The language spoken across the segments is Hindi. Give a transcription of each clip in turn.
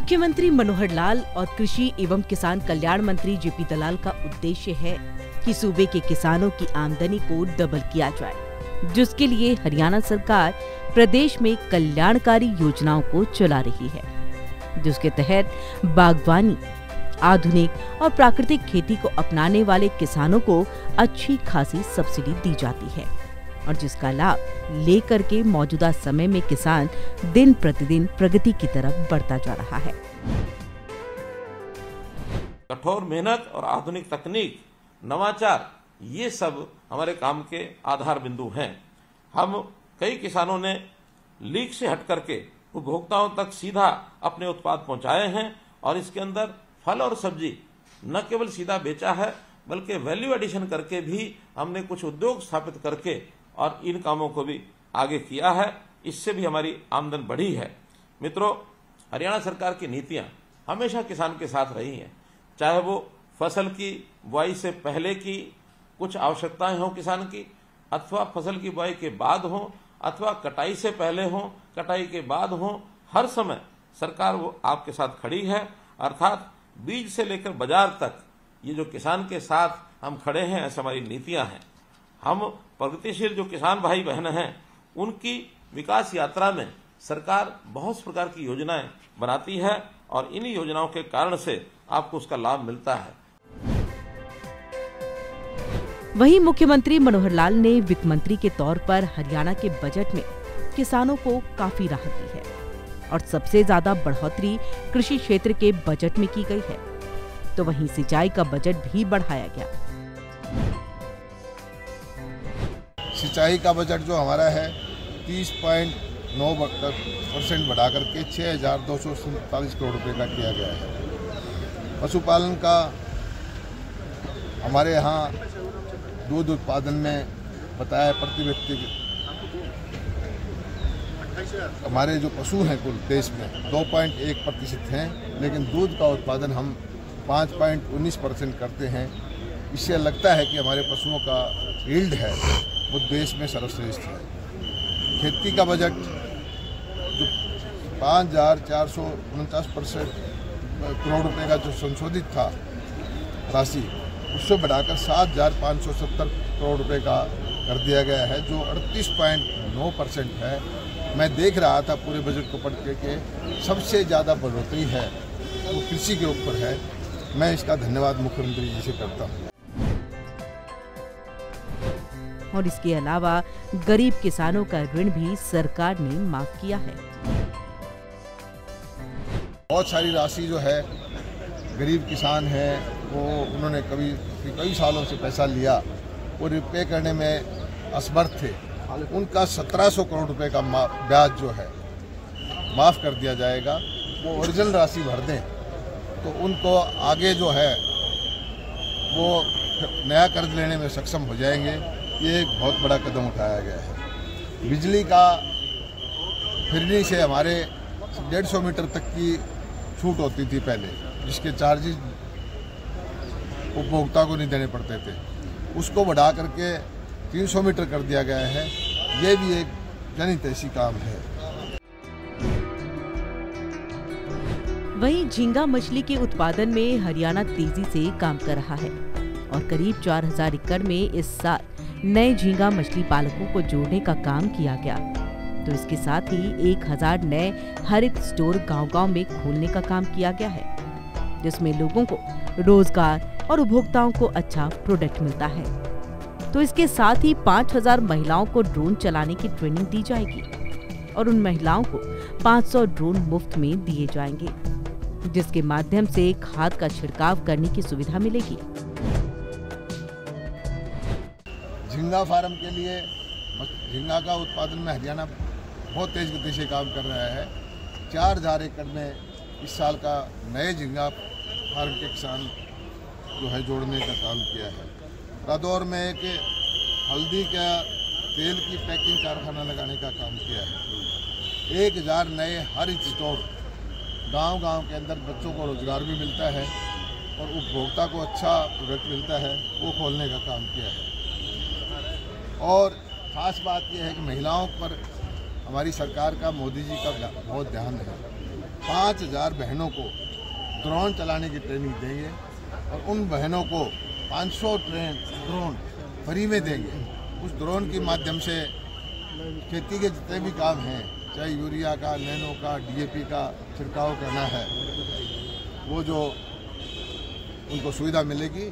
मुख्यमंत्री मनोहर लाल और कृषि एवं किसान कल्याण मंत्री जेपी दलाल का उद्देश्य है कि सूबे के किसानों की आमदनी को डबल किया जाए, जिसके लिए हरियाणा सरकार प्रदेश में कल्याणकारी योजनाओं को चला रही है, जिसके तहत बागवानी, आधुनिक और प्राकृतिक खेती को अपनाने वाले किसानों को अच्छी खासी सब्सिडी दी जाती है और जिसका लाभ लेकर के मौजूदा समय में किसान दिन प्रतिदिन प्रगति की तरफ बढ़ता जा रहा है। कठोर मेहनत और आधुनिक तकनीक, नवाचार, ये सब हमारे काम के आधार बिंदु हैं। हम कई किसानों ने लीक से हट करके उपभोक्ताओं तक सीधा अपने उत्पाद पहुंचाए हैं और इसके अंदर फल और सब्जी न केवल सीधा बेचा है बल्कि वैल्यू एडिशन करके भी हमने कुछ उद्योग स्थापित करके और इन कामों को भी आगे किया है। इससे भी हमारी आमदन बढ़ी है। मित्रों, हरियाणा सरकार की नीतियां हमेशा किसान के साथ रही हैं, चाहे वो फसल की बुआई से पहले की कुछ आवश्यकताएं हों किसान की, अथवा फसल की बुआई के बाद हों, अथवा कटाई से पहले हों, कटाई के बाद हों, हर समय सरकार वो आपके साथ खड़ी है। अर्थात बीज से लेकर बाजार तक ये जो किसान के साथ हम खड़े हैं, ऐसी हमारी नीतियां हैं। हम प्रगतिशील जो किसान भाई बहन हैं, उनकी विकास यात्रा में सरकार बहुत प्रकार की योजनाएं बनाती है और इन योजनाओं के कारण से आपको उसका लाभ मिलता है। वहीं मुख्यमंत्री मनोहर लाल ने वित्त मंत्री के तौर पर हरियाणा के बजट में किसानों को काफी राहत दी है और सबसे ज्यादा बढ़ोतरी कृषि क्षेत्र के बजट में की गई है, तो वहीं सिंचाई का बजट भी बढ़ाया गया। सिंचाई का बजट जो हमारा है 30.9% बढ़ा करके 6,247 करोड़ रुपए का किया गया है। पशुपालन का हमारे यहाँ दूध उत्पादन में बताया प्रति व्यक्ति हमारे जो पशु हैं कुल देश में 2.1% हैं, लेकिन दूध का उत्पादन हम 5.19% करते हैं। इससे लगता है कि हमारे पशुओं का यील्ड है वो देश में सर्वश्रेष्ठ है। खेती का बजट जो 5,449 करोड़ रुपए का जो संशोधित था राशि, उससे बढ़ाकर 7,570 करोड़ रुपए का कर दिया गया है, जो 38.9% है। मैं देख रहा था पूरे बजट को पढ़ के सबसे ज़्यादा बढ़ोतरी है वो कृषि के ऊपर है। मैं इसका धन्यवाद मुख्यमंत्री जी से करता हूँ। और इसके अलावा गरीब किसानों का ऋण भी सरकार ने माफ किया है। बहुत सारी राशि जो है गरीब किसान हैं वो उन्होंने कई सालों से पैसा लिया, वो रिपे करने में असमर्थ थे, उनका 1,700 करोड़ रुपए का ब्याज जो है माफ़ कर दिया जाएगा। वो ओरिजिनल राशि भर दें तो उनको आगे जो है वो नया कर्ज लेने में सक्षम हो जाएंगे। ये एक बहुत बड़ा कदम उठाया गया है। बिजली का फिरनी से हमारे 150 मीटर तक की छूट होती थी पहले, जिसके चार्जेस उपभोक्ता को नहीं देने पड़ते थे, उसको बढ़ा करके 300 मीटर कर दिया गया है। ये भी एक जनहितैषी काम है। वहीं झींगा मछली के उत्पादन में हरियाणा तेजी से काम कर रहा है और करीब 4,000 एकड़ में इस साल नए झींगा मछली पालकों को जोड़ने का काम किया गया। तो इसके साथ ही 1,000 नए हरित स्टोर गांव-गांव में खोलने का काम किया गया है, जिसमें लोगों को रोजगार और उपभोक्ताओं को अच्छा प्रोडक्ट मिलता है। तो इसके साथ ही 5,000 महिलाओं को ड्रोन चलाने की ट्रेनिंग दी जाएगी और उन महिलाओं को 500 ड्रोन मुफ्त में दिए जाएंगे, जिसके माध्यम से खाद का छिड़काव करने की सुविधा मिलेगी। झींगा फार्म के लिए झींगा का उत्पादन में हरियाणा बहुत तेज गति से काम कर रहा है। 4,000 एकड़ में इस साल का नए झींगा फार्म के किसान जो है जोड़ने का काम किया है। रादौर में एक हल्दी का तेल की पैकिंग कारखाना लगाने का काम किया है। 1,000 नए हरित स्टोर गांव-गांव के अंदर बच्चों को रोजगार भी मिलता है और उपभोक्ता को अच्छा प्रोडक्ट मिलता है, वो खोलने का काम किया है। और ख़ास बात यह है कि महिलाओं पर हमारी सरकार का, मोदी जी का बहुत ध्यान है। 5000 बहनों को ड्रोन चलाने की ट्रेनिंग देंगे और उन बहनों को 500 ड्रोन फ्री में देंगे। उस ड्रोन के माध्यम से खेती के जितने भी काम हैं, चाहे यूरिया का, नैनो का, DAP का छिड़काव करना है, वो जो उनको सुविधा मिलेगी।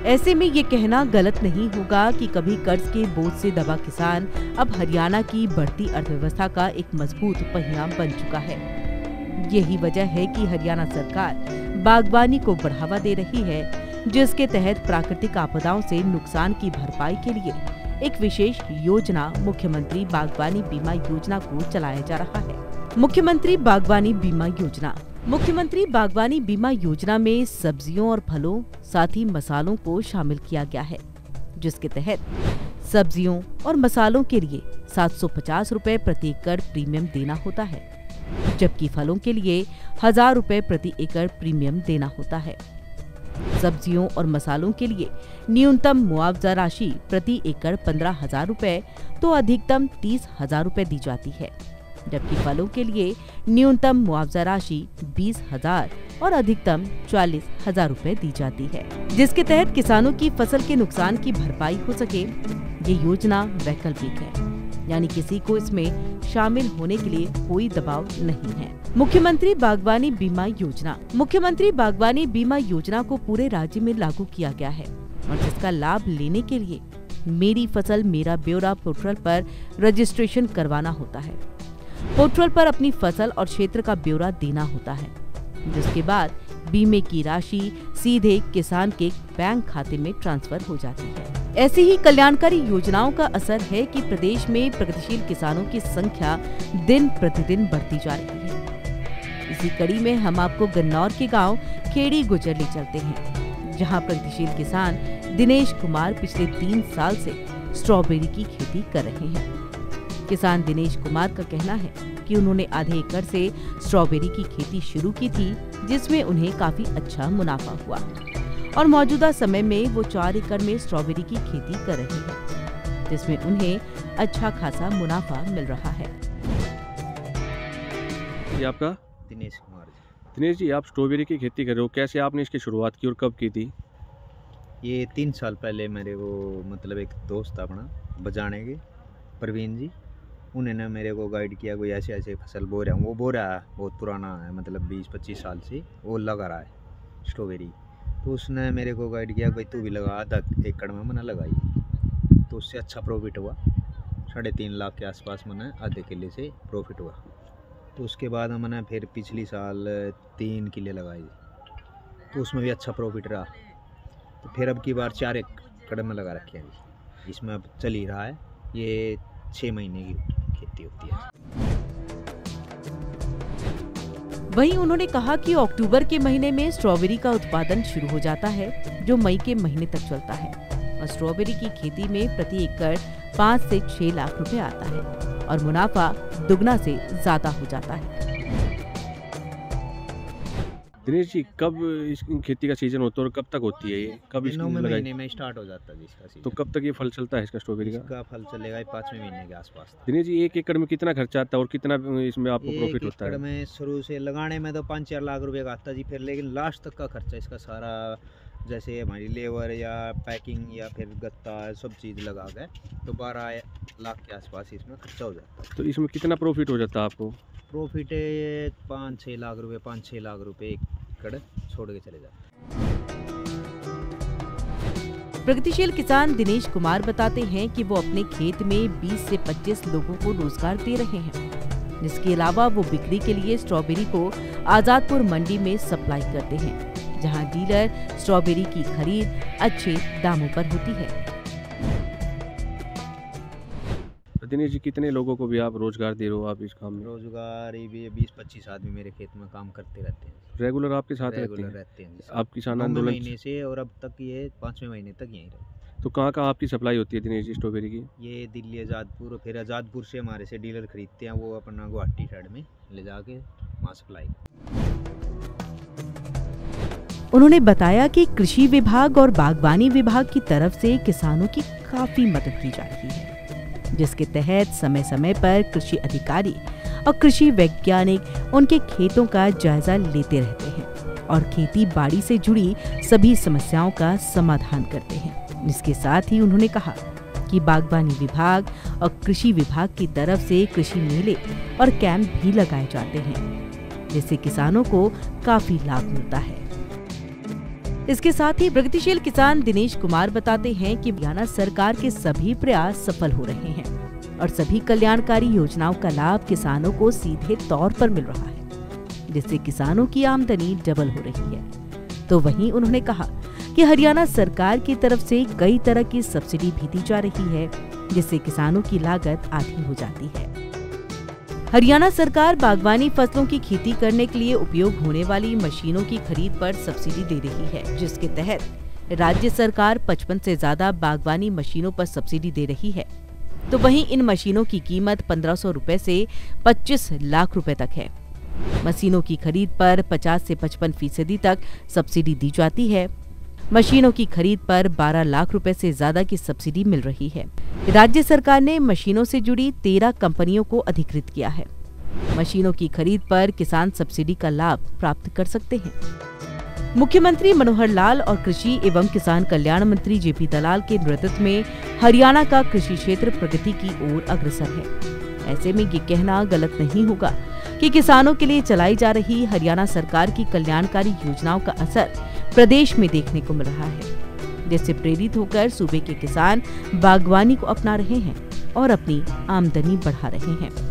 ऐसे में ये कहना गलत नहीं होगा कि कभी कर्ज के बोझ से दबा किसान अब हरियाणा की बढ़ती अर्थव्यवस्था का एक मजबूत पहिया बन चुका है। यही वजह है कि हरियाणा सरकार बागवानी को बढ़ावा दे रही है, जिसके तहत प्राकृतिक आपदाओं से नुकसान की भरपाई के लिए एक विशेष योजना मुख्यमंत्री बागवानी बीमा योजना को चलाया जा रहा है। मुख्यमंत्री बागवानी बीमा योजना में सब्जियों और फलों साथ ही मसालों को शामिल किया गया है, जिसके तहत सब्जियों और मसालों के लिए 750 रुपए प्रति एकड़ प्रीमियम देना होता है, जबकि फलों के लिए 1000 रुपए प्रति एकड़ प्रीमियम देना होता है। सब्जियों और मसालों के लिए न्यूनतम मुआवजा राशि प्रति एकड़ 15,000 रुपए तो अधिकतम 30,000 रुपए दी जाती है, जबकि फलों के लिए न्यूनतम मुआवजा राशि 20,000 और अधिकतम 40,000 रुपए दी जाती है, जिसके तहत किसानों की फसल के नुकसान की भरपाई हो सके। ये योजना वैकल्पिक है, यानी किसी को इसमें शामिल होने के लिए कोई दबाव नहीं है। मुख्यमंत्री बागवानी बीमा योजना को पूरे राज्य में लागू किया गया है और जिसका लाभ लेने के लिए मेरी फसल मेरा ब्यौरा पोर्टल पर रजिस्ट्रेशन करवाना होता है। पोर्टल पर अपनी फसल और क्षेत्र का ब्यौरा देना होता है, जिसके बाद बीमे की राशि सीधे किसान के बैंक खाते में ट्रांसफर हो जाती है। ऐसी ही कल्याणकारी योजनाओं का असर है कि प्रदेश में प्रगतिशील किसानों की संख्या दिन प्रतिदिन बढ़ती जा रही है। इसी कड़ी में हम आपको गन्नौर के गांव खेड़ी गुजर ले चलते हैं, जहां प्रगतिशील किसान दिनेश कुमार पिछले 3 साल से स्ट्रॉबेरी की खेती कर रहे हैं। किसान दिनेश कुमार का कहना है कि उन्होंने आधे एकड़ से स्ट्रॉबेरी की खेती शुरू की थी, जिसमें उन्हें काफी अच्छा मुनाफा हुआ और मौजूदा समय में वो 4 एकड़ में स्ट्रॉबेरी की खेती कर रहे हैं, जिसमें उन्हें अच्छा खासा मुनाफा मिल रहा है। ये आपका दिनेश कुमार जी। दिनेश जी, आप स्ट्रॉबेरी की खेती कर रहे हो, कैसे आपने इसकी शुरुआत की और कब की थी? ये 3 साल पहले मेरे वो मतलब एक दोस्त था अपना बजाने के, प्रवीण जी, उन्होंने मेरे को गाइड किया कोई ऐसे ऐसे फसल बो रहा हूँ। वो बो रहा है बहुत पुराना है, मतलब 20-25 साल से वो लगा रहा है स्ट्रॉबेरी। तो उसने मेरे को गाइड किया भाई तू भी लगा, आधा एकड़ में मैंने लगाई, तो उससे अच्छा प्रॉफिट हुआ। 3.5 लाख के आसपास मैंने आधे किले से प्रॉफिट हुआ। तो उसके बाद मैंने फिर पिछली साल 3 किले लगाई, तो उसमें भी अच्छा प्रॉफिट रहा। तो फिर अब की बार 4 एकड़ में लगा रखे हैं, इसमें अब चल ही रहा है। ये 6 महीने की खेती होती है। वहीं उन्होंने कहा कि अक्टूबर के महीने में स्ट्रॉबेरी का उत्पादन शुरू हो जाता है, जो मई के महीने तक चलता है और स्ट्रॉबेरी की खेती में प्रति एकड़ 5 से 6 लाख रुपए आता है और मुनाफा दुगना से ज्यादा हो जाता है। दिनेश जी, कब इस खेती का सीजन होता है और कब तक होती है ये? कब इसको महीने में स्टार्ट हो जाता है इसका सीजन। तो कब तक ये फल चलता है इसका स्ट्रॉबेरी का? इसका फल चलेगा 5वें महीने के आसपास। दिनेश जी, 1 एकड़ में कितना खर्चा आता है और कितना इसमें आपको प्रॉफिट होता है? 1 एकड़ में शुरू से लगाने में तो 5-4 लाख रुपए का आता जी, फिर लेकिन लास्ट तक का खर्चा इसका सारा, जैसे हमारी लेबर या पैकिंग या फिर गत्ता सब चीज़ लगा के तो 12 लाख के आसपास इसमें खर्चा हो जाता है। तो इसमें कितना प्रॉफिट हो जाता है आपको? प्रॉफिट 5-6 लाख रुपए एकड़ छोड़ के चले जाते हैं। प्रगतिशील किसान दिनेश कुमार बताते हैं कि वो अपने खेत में 20 से 25 लोगों को रोजगार दे रहे हैं, जिसके अलावा वो बिक्री के लिए स्ट्रॉबेरी को आजादपुर मंडी में सप्लाई करते हैं, जहां डीलर स्ट्रॉबेरी की खरीद अच्छे दामों पर होती है। दिनेश जी, कितने लोगों को भी आप रोजगार दे रहे हो आप इस काम में? रोजगार भी 20-25 आदमी मेरे खेत में काम करते रहते हैं। रेगुलर आपके साथ रेगुलर रहते हैं? जी। आप किसान 9 आंदोलन महीने से और अब तक ये 5वें महीने तक यहीं रहे। तो कहाँ आपकी सप्लाई होती है दिनेश जी स्ट्रॉबेरी की? ये दिल्ली, आजादपुर, फिर आजादपुर से हमारे से डीलर खरीदते हैं, वो अपना गुवाहाटी साइड में ले जाके वहाँ सप्लाई। उन्होंने बताया कि कृषि विभाग और बागवानी विभाग की तरफ से किसानों की काफी मदद की जा रही है, जिसके तहत समय समय पर कृषि अधिकारी और कृषि वैज्ञानिक उनके खेतों का जायजा लेते रहते हैं और खेती बाड़ी से जुड़ी सभी समस्याओं का समाधान करते हैं। इसके साथ ही उन्होंने कहा कि बागवानी विभाग और कृषि विभाग की तरफ से कृषि मेले और कैंप भी लगाए जाते हैं, जिससे किसानों को काफी लाभ मिलता है। इसके साथ ही प्रगतिशील किसान दिनेश कुमार बताते हैं कि हरियाणा सरकार के सभी प्रयास सफल हो रहे हैं और सभी कल्याणकारी योजनाओं का लाभ किसानों को सीधे तौर पर मिल रहा है, जिससे किसानों की आमदनी डबल हो रही है। तो वहीं उन्होंने कहा कि हरियाणा सरकार की तरफ से कई तरह की सब्सिडी भी दी जा रही है, जिससे किसानों की लागत आधी हो जाती है। हरियाणा सरकार बागवानी फसलों की खेती करने के लिए उपयोग होने वाली मशीनों की खरीद पर सब्सिडी दे रही है, जिसके तहत राज्य सरकार 55 से ज्यादा बागवानी मशीनों पर सब्सिडी दे रही है। तो वहीं इन मशीनों की कीमत 1500 रुपए से 25 लाख रुपए तक है। मशीनों की खरीद पर 50 से 55% तक सब्सिडी दी जाती है। मशीनों की खरीद पर 12 लाख रुपए से ज्यादा की सब्सिडी मिल रही है। राज्य सरकार ने मशीनों से जुड़ी 13 कंपनियों को अधिकृत किया है। मशीनों की खरीद पर किसान सब्सिडी का लाभ प्राप्त कर सकते हैं। मुख्यमंत्री मनोहर लाल और कृषि एवं किसान कल्याण मंत्री जेपी दलाल के नेतृत्व में हरियाणा का कृषि क्षेत्र प्रगति की ओर अग्रसर है। ऐसे में ये कहना गलत नहीं होगा कि किसानों के लिए चलाई जा रही हरियाणा सरकार की कल्याणकारी योजनाओं का असर प्रदेश में देखने को मिल रहा है, जिससे प्रेरित होकर सूबे के किसान बागवानी को अपना रहे हैं और अपनी आमदनी बढ़ा रहे हैं।